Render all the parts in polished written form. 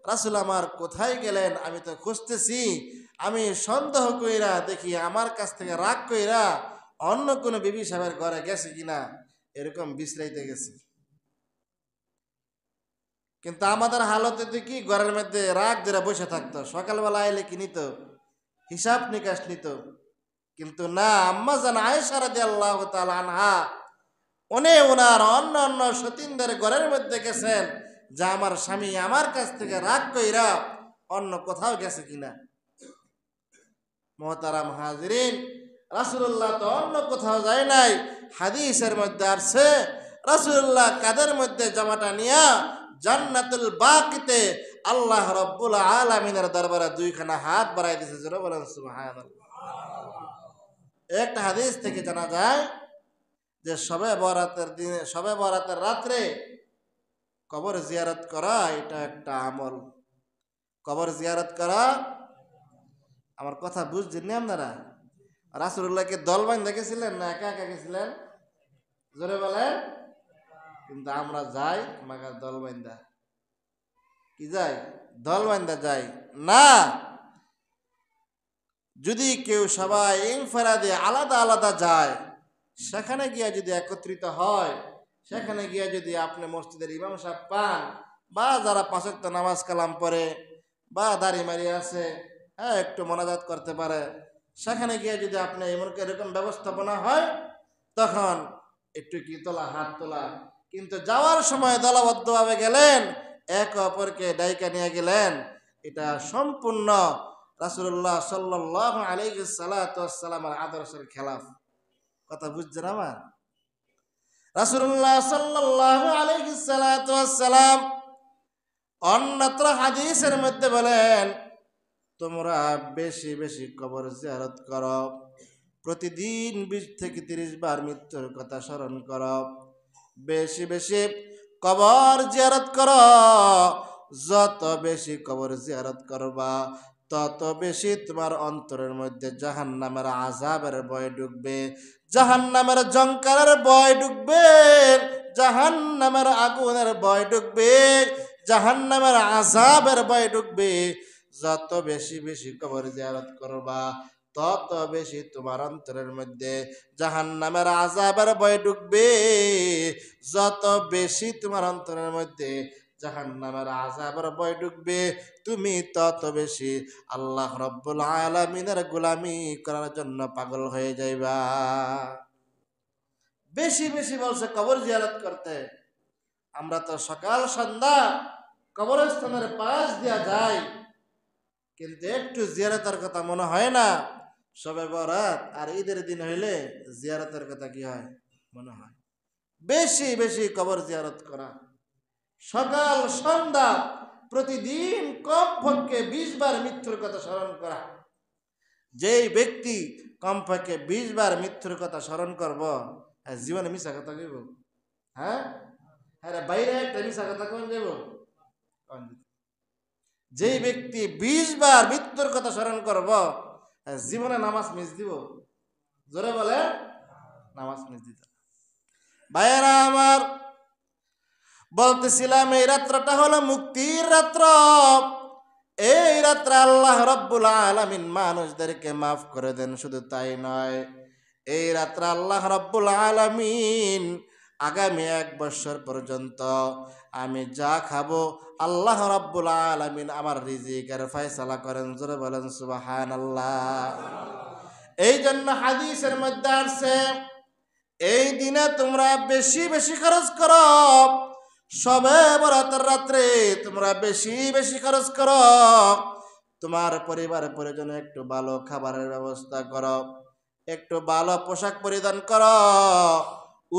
রাসূল আমার কোথায় গেলেন? আমি তো খুঁজতেছি, আমি সন্দেহ কইরা দেখি আমার কাছ থেকে রাগ কইরা অন্য কোনো বিবি সাহেবের ঘরে গেছে কিনা, এরকম বিশ্রাইতে গেছে। কিন্তু আমাদের হালতে কি ঘরের মধ্যে রাগ ধরে বসে থাকতো, সকালবেলা আইলে কি নিত, হিসাব নিকাশ নিত। কিন্তু না, আম্মা জান আয়েশা রাদিয়াল্লাহু তাআলা আনহা উনি ওনার অন্য অন্য সতীনদের ঘরের মধ্যে গেছেন যে আমার স্বামী আমার কাছ থেকে রাগ কইরা অন্য কোথাও গেছে কিনা। মুহতারাম হাজিরিন, রাসূলুল্লাহ তো অন্য কোথাও যায় নাই। হাদিসের মধ্যে আসছে রাসূলুল্লাহ কাদের মধ্যে জামাটা নিয়া জান্নাতুল বাকিতে আল্লাহ রাব্বুল আলামিনের দরবারে দুইখানা হাত বাড়াই দিয়েছে। জোরে বলেন সুবহানাল্লাহ। একটা হাদিস থেকে জানা যায় যে শবে বরাতের দিনে, শবে বরাতের রাত্রে কবর জিয়ারত করা এটা একটা আমল। কবর জিয়ারত করা, আমার কথা বুঝছেন না আপনারা? রাসূলুল্লাহকে দল বাঁধা গেছিলেন না একা একা গেছিলেন? জোরে বলেন। কিন্তু আমরা যাই মাগার দল বাঁধা, কি যাই? দল বাঁধা যাই না। যদি কেউ সবাই ইনফারাদে আলাদা আলাদা যায়, সেখানে গিয়া যদি একত্রিত হয়, সেখানে গিয়া যদি আপনি মসজিদের ইমাম সাহেব পান, বা যারা পাঁচ ওয়াক্ত নামাজ কালাম পড়ে বা দাড়ি মারি আছে, হ্যাঁ একটু মোনাজাত করতে পারে, সেখানে গিয়ে যদি আপনি এরকম ব্যবস্থাপনা হয়, তখন একটু কি তোলা, হাত তোলা। কিন্তু যাওয়ার সময় দলবদ্ধভাবে গেলেন, এক অপরকে ডাইকা নিয়ে গেলেন, এটা সম্পূর্ণ রাসূলুল্লাহ সাল্লাল্লাহু আলাইহি সাল্লামের আদর্শের খেলাফ। কথা বুঝছেন আমার? রাসূলুল্লাহ সাল্লাল্লাহু আলাইহি সাল্লাম অন্যত্র হাদিসের মধ্যে বলেন, তোমরা বেশি বেশি কবর জিয়ারত করো, প্রতিদিন 20 থেকে 30 বার মৃত্যুর কথা স্মরণ করো, বেশি বেশি কবর জিয়ারত করো। যত বেশি কবর জিয়ারত করবা, তত বেশি তোমার অন্তরের মধ্যে জাহান্নামের আযাবের ভয় ঢুকবে, জাহান্নামের জংকারের ভয় ঢুকবে, জাহান্নামের আগুনের ভয় ঢুকবে, জাহান্নামের আযাবের ভয় ঢুকবে। যত বেশি বেশি কবর জিয়ারত করবা, তত বেশি তোমার অন্তরের মধ্যে জাহান্নামের আযাবের ভয় ঢুকবে। যত বেশি তোমার অন্তরের মধ্যে জাহান্নামের আযাবের ভয় ঢুকবে, তুমি তত বেশি আল্লাহ রাব্বুল আলামিনের গোলামি করার জন্য পাগল হয়ে যাইবা। বেশি বেশি বলছে কবর জিয়ারত করতে। আমরা তো সকাল সন্ধ্যা কবরস্থানের পাশ দিয়া যাই, কিন্তু একটু জিয়ারতের কথা মনে হয় না। শবে বরাত আর ঈদের দিন হইলে জিয়ারতের কথা কি হয়? মনে হয়। বেশি বেশি কবর জিয়ারত করা, সকাল সন্ধ্যা প্রতিদিন কমপক্ষে 20 বার মৃত্যুর কথা স্মরণ করা। যেই ব্যক্তি কমপক্ষে 20 বার মৃত্যুর কথা স্মরণ করব, জীবনে মিশা কথা কইব? হ্যাঁ হ্যাঁ, বাইরে একটা মিশা কথা কোন যাব? যেই ব্যক্তি 20 বার মৃত্যুর কথা স্মরণ করব, জীবনে নামাজ মিস দিব? জোরে বলে, নামাজ মিস দিত। ভাইয়েরা আমার, বলতেছিলাম এই রাত্রটা হলো মুক্তির রাত্র। এই রাত্রে আল্লাহ রাব্বুল আলামিন মানুষদেরকে মাফ করে দেন। শুধু তাই নয়, এই রাত্রে আল্লাহ রাব্বুল আলামিন আগামী 1 বছর পর্যন্ত আমি যা খাবো আল্লাহ রাব্বুল আলামিন আমার রিজিকের ফয়সালা করেন। জোরে বলেন সুবহানাল্লাহ। এই জন্য হাদিসের মধ্যে আছে, এই দিনে তোমরা বেশি বেশি খরচ করো, শবে বরাতের রাত্রে তোমরা বেশি বেশি খরচ করো। তোমার পরিবারের পরিজনে একটু ভালো খাবারের ব্যবস্থা করো, একটু ভালো পোশাক পরিধান করো,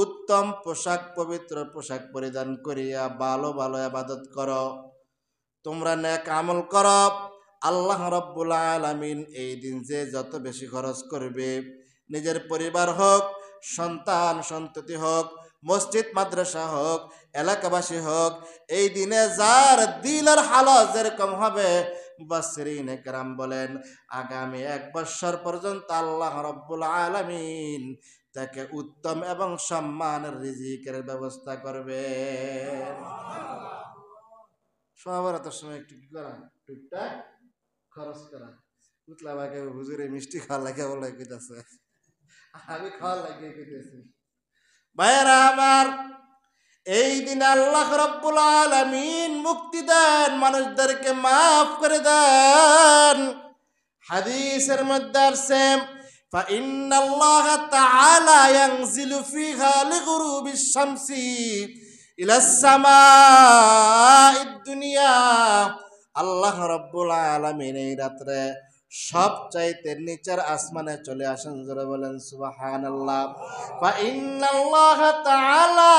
উত্তম পোশাক, পবিত্র পোশাক পরিধান করিয়া ভালো ভালো ইবাদত করো, তোমরা নেক আমল করো। আল্লাহ রাব্বুল আলামিন এই দিন যে যত বেশি খরচ করবে, নিজের পরিবার হোক, সন্তান সন্ততি হোক, মসজিদ মাদ্রাসা হোক, এলাকাবাসী হোক, এই দিনে যার দিলের হালত যেরকম হবে, মুফাসসিরিনে কেরাম বলেন আগামী 1 বছর পর্যন্ত আল্লাহ রাব্বুল আলামিন তাকে উত্তম এবং সম্মানের রিজিকের ব্যবস্থা করবে। সবার এত সময় একটু কি করা, টুকটাক খরচ করা। পুতলা ভাইকে হুজুরে মিষ্টি খাওয়া লাগে বলে কইতাছে, আমি খাওয়া লাগে কইতেছি। ভাইয়েরা আমার, এই দিন আল্লাহ রাব্বুল আলামিন মুক্তি দেন, মানুষদেরকে মাফ করে দেন। হাদিসের মধ্যে আসছে فإن الله تعالى ينزل فيها لغروب الشمس إلى السماء الدنيا। আল্লাহ রাব্বুল আলামিন এই রাত্রে সবচাইতে নিচের আসমানে চলে আসেন, জোরে বলেন সুবহানাল্লাহ। ফাইন্নাল্লাহ তাআলা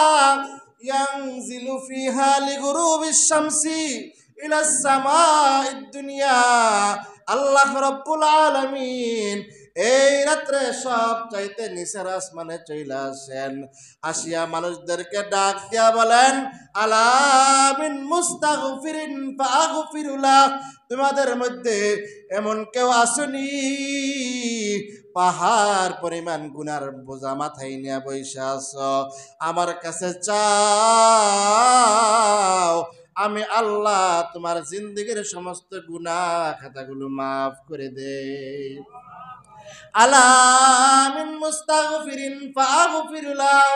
ইয়ানজিলু ফিহা লিগুরুবিশ শামসি ইলাস সামাঈদ দুনিয়া। আল্লাহ রাব্বুল আলামিন এই রাত্রে সব চাইতে নিচের আসমানে চলে আসেন, আসিয়া মানুষদেরকে ডাক দিয়া বলেন, আলা মিন মুস্তাগফিরিন ফাগফিরুলাহ। তোমাদের মধ্যে এমন কেউ আসেনি পাহাড় পরিমাণ গুনার বোঝা মাথায় নিয়ে বসে আছো, আমার কাছে চাও, আমি আল্লাহ তোমার জিন্দেগীর সমস্ত গুনাহ খাতাগুলো মাফ করে দেই। আলা মিন মুস্তাগফিরিন ফাগফিরুলাহ।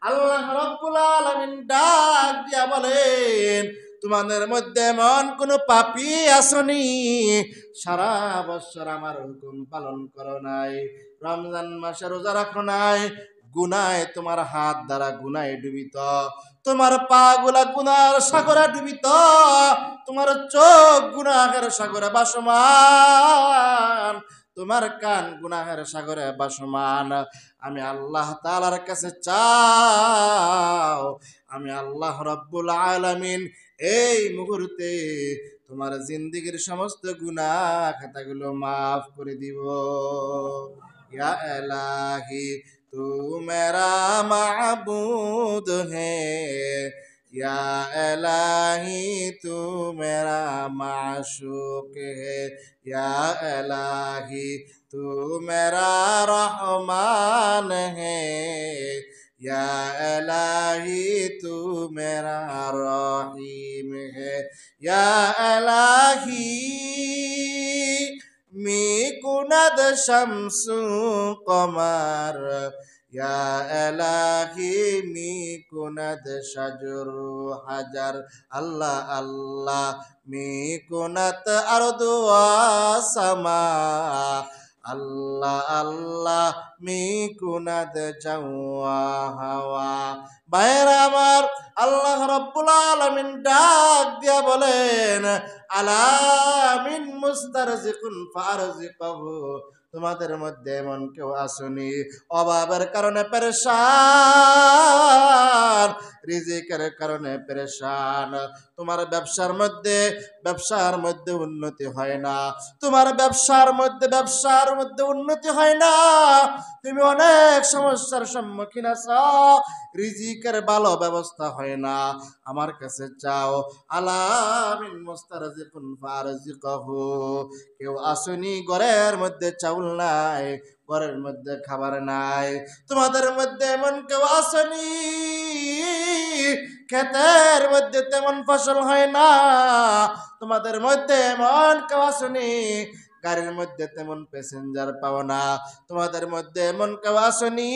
আল্লাহ রাব্বুল আলামিন ডাক দিয়া বলেন, তোমাদের মধ্যে এমন কোন পাপী আসনি সারা বছর আমার হুকুম পালন করো নাই, রমজান মাসে রোজা রাখো নাই, গুনায় তোমার হাত দ্বারা গুনায় ডুবিত, তোমার পা গুলা গুনার সাগরে ডুবিত, তোমার চোখ গুনাহের সাগরে ভাসমান, তোমার কান গুনাহের সাগরে ভাসমান। আমি আল্লাহ তাআলার কাছে চাও, আমি আল্লাহ রাব্বুল আলামিন এই মুহূর্তে তোমার জিন্দেগীর সমস্ত গুনাহ খাতাগুলো মাফ করে দিব। ইয়া ইলাহি তু মেরা মাবুদ হ্যায়, या इलाही तू मेरा माशूक है, या इलाही तू मेरा रहमान है, या इलाही तू मेरा रहीम है, या इलाही मी कुनद शम्सु कमर, या इलाही मी कुनद शजरु हजर। अल्लाह अल्लाह मी कुनत अर्दु व समा, अल्लाह अल्लाह मी कुनद जवा हवा। ভাইরা আমার, আল্লাহ রাব্বুল আলামিন ডাক দিয়া বলেন, আলা মিন মুস্তারজিকুন ফারজিকহু। তোমাদের মধ্যে এমন কেউ আসনি অভাবের কারণে পেরেশান, রিজিকের কারণে পেরেশান, তোমার ব্যবসার মধ্যে উন্নতি হয় না, তোমার ব্যবসার মধ্যে উন্নতি হয় না, তুমি অনেক সমস্যার সম্মুখীন আছো, রিজিকের ভালো ব্যবস্থা হয় না, আমার কাছে চাও, আলা মিন মুস্তারজিকুন ফারজিকহু। কেউ আসনি ঘরের মধ্যে চাউল নাই, ঘরের মধ্যে খাবার নাই, তোমাদের মধ্যে এমন কেউ আসনি ক্ষেতের মধ্যে তেমন ফসল হয় না, তোমাদের মধ্যে এমন কেউ আসনি গাড়ির মধ্যে তেমন প্যাসেঞ্জার পাও না, তোমাদের মধ্যে এমন কেউ আসনি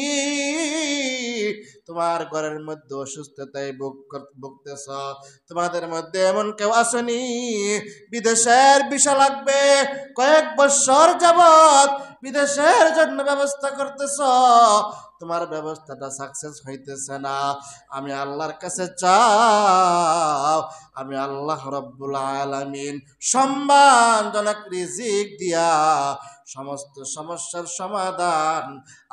তোমার ঘরের মধ্যে অসুস্থতায় ভুগতেছ, তোমাদের মধ্যে এমন কেউ আসনি বিদেশের ভিসা লাগবে, কয়েক বছর যাবত বিদেশের জন্য ব্যবস্থা করতেছ, তোমার ব্যবস্থাটা সাকসেস হইতেছে না, আমি আল্লাহর কাছে চাও, আমি আল্লাহ রাব্বুল আলামিন সম্মানজনক রিজিক দিয়া সমস্ত সমস্যার সমাধান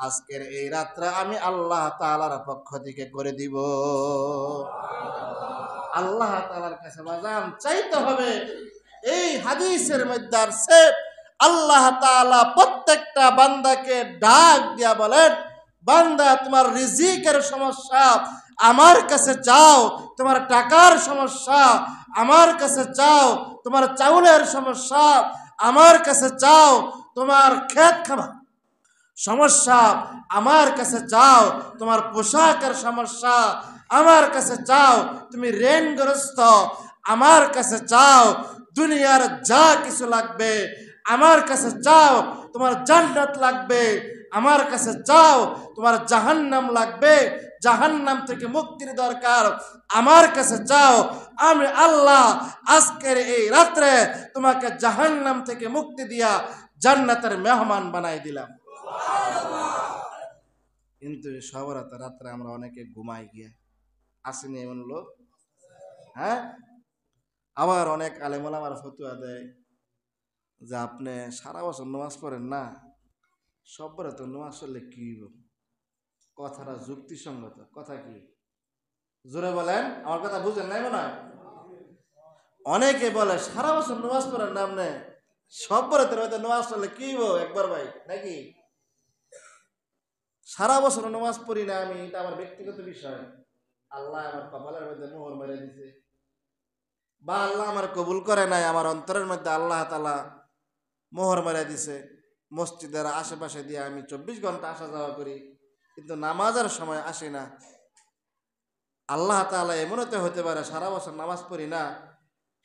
আজকের এই রাত্রে আমি আল্লাহ তাআলার পক্ষ থেকে করে দিব। আল্লাহ তাআলার কাছে বাজান চাইতে হবে। এই হাদিসের মধ্যে আছে আল্লাহ তাআলা প্রত্যেকটা বান্দাকে ডাক দিয়া বলেন, বান্দা তোমার রিজিকের সমস্যা আমার কাছে চাও, তোমার টাকার সমস্যা আমার কাছে চাও, তোমার চাউলের সমস্যা আমার কাছে চাও, তোমার খেত খাবার সমস্যা আমার কাছে চাও, তোমার পোশাকের সমস্যা আমার কাছে চাও, তুমি ঋণগ্রস্ত আমার কাছে চাও, দুনিয়ার যা কিছু লাগবে আমার কাছে চাও, তোমার জান্নাত লাগবে আমার কাছে চাও, তোমার জাহান্নাম লাগবে, জাহান্নাম থেকে মুক্তির দরকার আমার কাছে চাও, আমি আল্লাহ আজকের এই রাত্রে তোমাকে জাহান্নাম থেকে মুক্তি দিয়া জান্নাতের মেহমান বানাই দিলাম। কিন্তু সব রাত্রে আমরা অনেকে ঘুমাই গিয়া আসেনি এমন লোক, হ্যাঁ। আবার অনেক আলেমুল আমার ফতুয়া দেয় যে আপনি সারা বছর নামাজ পড়েন না, সব তো নামাজ পড়লে কি কথাটা যুক্তিসঙ্গত কথা কি? জোরে বলেন, আমার কথা বুঝেন নাই মনে হয়? অনেকে বলে সারা বছর নামাজ পড়েন না আপনি, সব তো নামাজ পড়লে কি একবার ভাই নাকি? সারা বছর নামাজ পড়ি না আমি, এটা আমার ব্যক্তিগত বিষয়। আল্লাহ আমার কপালের মধ্যে মোহর মেরে দিছে, বা আল্লাহ আমার কবুল করে নাই, আমার অন্তরের মধ্যে আল্লাহ তাআলা মোহর মেরে দিছে। মসজিদের আশেপাশে দিয়ে আমি 24 ঘন্টা আসা যাওয়া করি, কিন্তু নামাজের সময় আসি না। আল্লাহ তাআলা এমনও হতে পারে সারা বছর নামাজ পড়ি না,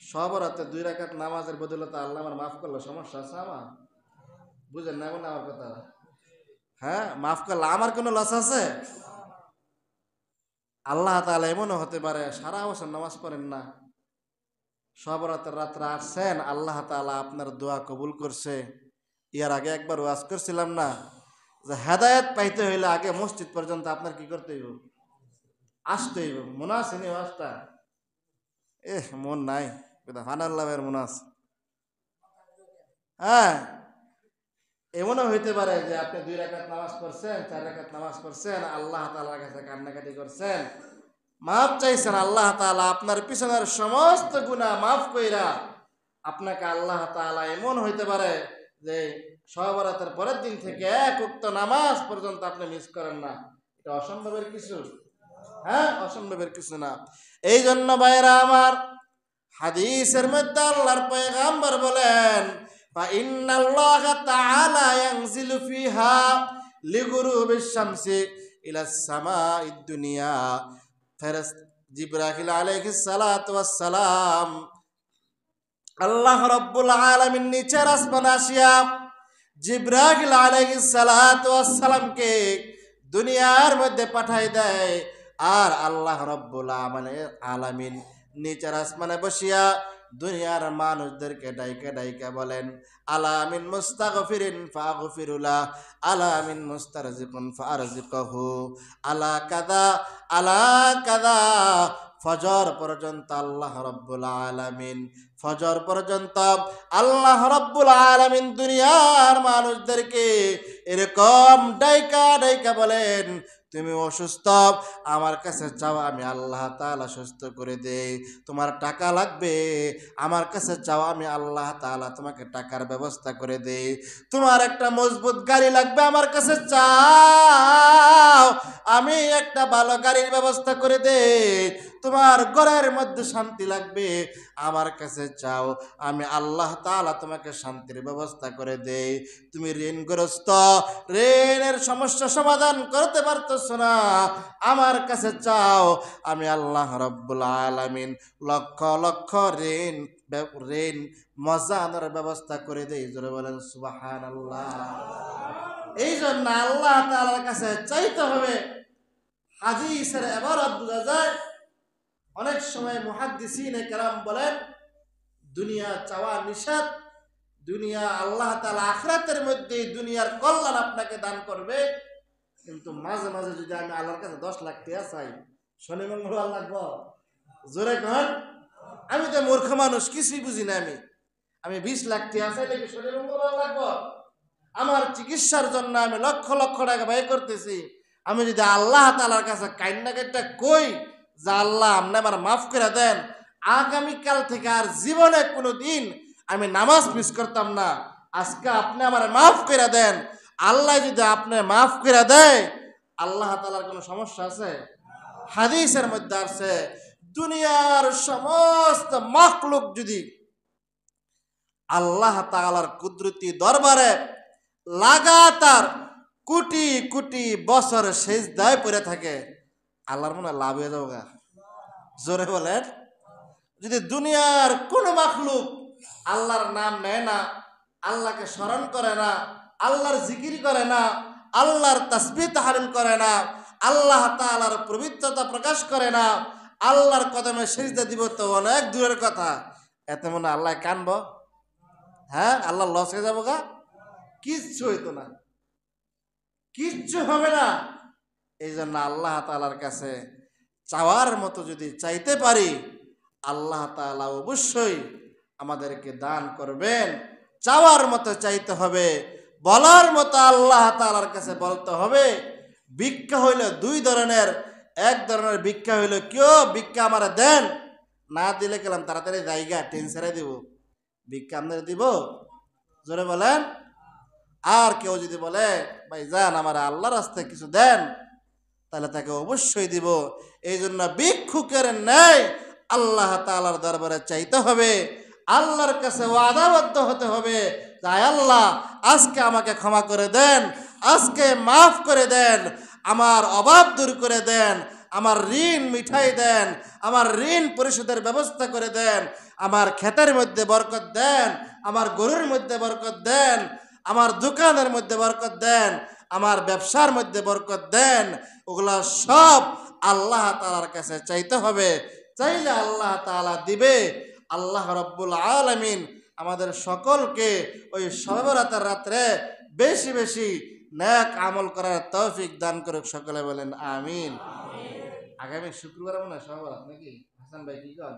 সব রাতে 2 রাকাত নামাজের বদলতে আল্লাহ আমার মাফ করলো, সমস্যা আছে আমার? বুঝেন না এমন আমার কথা? হ্যাঁ, মাফ করলে আমার কোনো লস আছে? আল্লাহ তাআলা এমনও হতে পারে সারা বছর নামাজ পড়েন না, সব রাত্রে আসছেন, আল্লাহ তাআলা আপনার দোয়া কবুল করছে। ইয়ার আগে একবার ওয়াজ করছিলাম না যে হেদায়েত পাইতে হইলে আগে মসজিদ পর্যন্ত আপনার কি করতে হইব? আসতে হইব। মনে আছে নি ওয়াজটা? মন নাই, ফানাল্লাহের মনে আছে। হ্যাঁ, এমনও হইতে পারে যে আপনি 2 রাকাত নামাজ পড়ছেন, 4 রাকাত নামাজ পড়ছেন, আল্লাহ তাআলার কাছে কান্নাকাটি করছেন, মাফ চাইছেন, আল্লাহ তাআলা আপনার পিছনের সমস্ত গুনাহ মাফ কইরা আপনাকে আল্লাহ তাআলা এমন হইতে পারে যে শবে বরাতের পরের দিন থেকে এক ওয়াক্ত নামাজ পর্যন্ত আপনি মিস করেন না। এটা অসম্ভবের কিছু? হ্যাঁ, অসম্ভবের কিছু না। এই জন্য ভাইরা আমার, হাদিসের মধ্যে আল্লাহর পয়গম্বর বলেন ফা ইন্নাল্লাহা তাআলা ইয়ানজিলু ফিহা লিগুরুবিশ শামসি ইলাস সামাঈদ দুনিয়া। ফেরেশতা জিবরাইল আলাইহিস সালাতু ওয়াস সালাম আল্লাহ রাব্বুল আলামিন নিচের আসমানে আসিয়া জিবরাইল আলাইহিস সালাতু ওয়াস সালামকে দুনিয়ার মধ্যে পাঠায় দেয়, আর আল্লাহ রাব্বুল আলামিন নিচের আসমানে বসিয়া দুনিয়ার মানুষদেরকে ডাইকা ডাইকা বলেন, আলা মিন মুস্তাগফিরিন ফাগফিরুলা, আলা মিন মুস্তারজিকুন ফারজিকহু, আলা কাদা আলা কাদা। ফজর পর্যন্ত আল্লাহ রাব্বুল আলামিন, ফজর পর্যন্ত আল্লাহ রাব্বুল আলামিন দুনিয়ার মানুষদেরকে এরকম ডাইকা ডাইকা বলেন, তুমি অসুস্থ, আমার কাছে চাও, আমি আল্লাহ তাআলা সুস্থ করে দেই। তোমার টাকা লাগবে, আমার কাছে চাও, আমি আল্লাহ তাআলা তোমাকে টাকার ব্যবস্থা করে দেই। তোমার একটা মজবুত গাড়ি লাগবে, আমার কাছে চাও, আমি একটা ভালো গাড়ির ব্যবস্থা করে দেই। তোমার ঘরের মধ্যে শান্তি লাগবে, আমার কাছে চাও, আমি আল্লাহ তাআলা তোমাকে শান্তির ব্যবস্থা করে দেই। তুমি ঋণগ্রস্ত, ঋণের সমস্যা সমাধান করতে পারতেছ না, আমার কাছে চাও, আমি আল্লাহ রাব্বুল আলামিন লক্ষ লক্ষ ঋণ মজাদার ব্যবস্থা করে দেই। জোরে বলেন সুবহানাল্লাহ। এই জন্য আল্লাহ তাআলার কাছে চাইতে হবে। হাদিসের ইবারত বোঝা যায়, অনেক সময় মুহাদ্দিসিনে কেরাম বলেন দুনিয়া চাওয়া নিষেধ, দুনিয়া আল্লাহ তাআলা আখিরাতের মধ্যে দুনিয়ার কল্যাণ আপনাকে দান করবে, কিন্তু মাঝে মাঝে যদি আমি আল্লাহর কাছে 10 লাখ টাকা চাই, শনি মঙ্গলবার লাগবো? জোরে কন। আমি তো মূর্খ মানুষ, কিছুই বুঝি না, আমি 20 লাখ টাকা চাইলে কি শনি মঙ্গলবার লাগবো? আমার চিকিৎসার জন্য আমি লক্ষ লক্ষ টাকা ব্যয় করতেছি, আমি যদি আল্লাহ তাআলার কাছে কান্না কাটা কই যে আল্লাহ আপনি আমার মাফ করে দেন, আগামীকাল থেকে আর জীবনে কোনো দিন আমি নামাজ মিস করতাম না, আজকে আপনি আমার মাফ করে দেন, আল্লাহ যদি আপনি মাফ করে দেয়, আল্লাহ তাআলার কোনো সমস্যা আছে? হাদিসের মধ্যে আছে দুনিয়ার সমস্ত মাখলুক যদি আল্লাহ তাআলার কুদরতি দরবারে লাগাতার কোটি কোটি বছর সেজদায় পড়ে থাকে, আল্লাহর মনে লাভ হয়ে যাবে। জোরে বলেন, যদি দুনিয়ার কোনো মাখলুক আল্লাহর নাম নেয় না, আল্লাহকে স্মরণ করে না, আল্লাহর জিকির করে না, আল্লাহর তাসবিহ তাহলিল করে না, আল্লাহ তাআলার পবিত্রতা প্রকাশ করে না, আল্লাহর কদমে সিজদা দিব তো অনেক দূরের কথা। এতে মনে আল্লাহ কানব? হ্যাঁ, আল্লাহ লস হয়ে যাবো গা? কিচ্ছু হইতো না, কিচ্ছু হবে না। এই জন্য আল্লাহ তাআলার কাছে চাওয়ার মতো যদি চাইতে পারি, আল্লাহ তাআলা অবশ্যই আমাদেরকে দান করবেন। চাওয়ার মতো চাইতে হবে, বলার মতো আল্লাহ তাআলার কাছে বলতে হবে। ভিক্ষা হইল দুই ধরনের। এক ধরনের ভিক্ষা হইল, কেউ ভিক্ষা আমার দেন, না দিলে গেলাম তাড়াতাড়ি জায়গা টেনশনে দিব, ভিক্ষা আপনারা দিব, জোরে বলেন। আর কেউ যদি বলে ভাই যান আমার আল্লাহর রাস্তায় কিছু দেন, তাহলে তাকে অবশ্যই দিব। এই জন্য ভিক্ষুকের ন্যায় আল্লাহ তাআলার দরবারে চাইতে হবে, আল্লাহর কাছে ওয়াদাবদ্ধ হতে হবে। তাই আল্লাহ আজকে আমাকে ক্ষমা করে দেন, আজকে মাফ করে দেন, আমার অভাব দূর করে দেন, আমার ঋণ মিঠাই দেন, আমার ঋণ পরিশোধের ব্যবস্থা করে দেন, আমার ক্ষেতের মধ্যে বরকত দেন, আমার গরুর মধ্যে বরকত দেন, আমার দোকানের মধ্যে বরকত দেন, আমার ব্যবসার মধ্যে বরকত দেন। ওগুলা সব আল্লাহ তাআলার কাছে চাইতে হবে। চাইলে আল্লাহ তাআলা দিবে। আল্লাহ রাব্বুল আলামিন আমাদের সকলকে ওই শবে বরাতের রাত্রে বেশি বেশি নেক আমল করার তৌফিক দান করুক। সকলে বলেন আমিন। আগামী শুক্রবার মনে হয় শবে বরাত নাকি? হাসান ভাই কি কন?